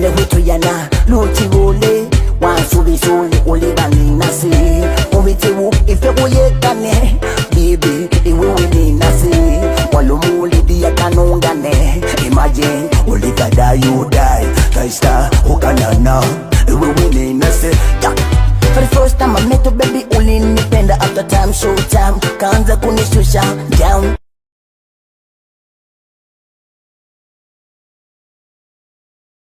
Wale hutu yana luti wole wansubi suli ulibani nasi Ubitiwu ife uyekane Bibi iwe wini nasi Walumuli diya kanungane Imagine ulikada you die Kaista ukanana iwe wini nasi For the first time I met you baby ulinipenda After time show time Kaanza kunishusha down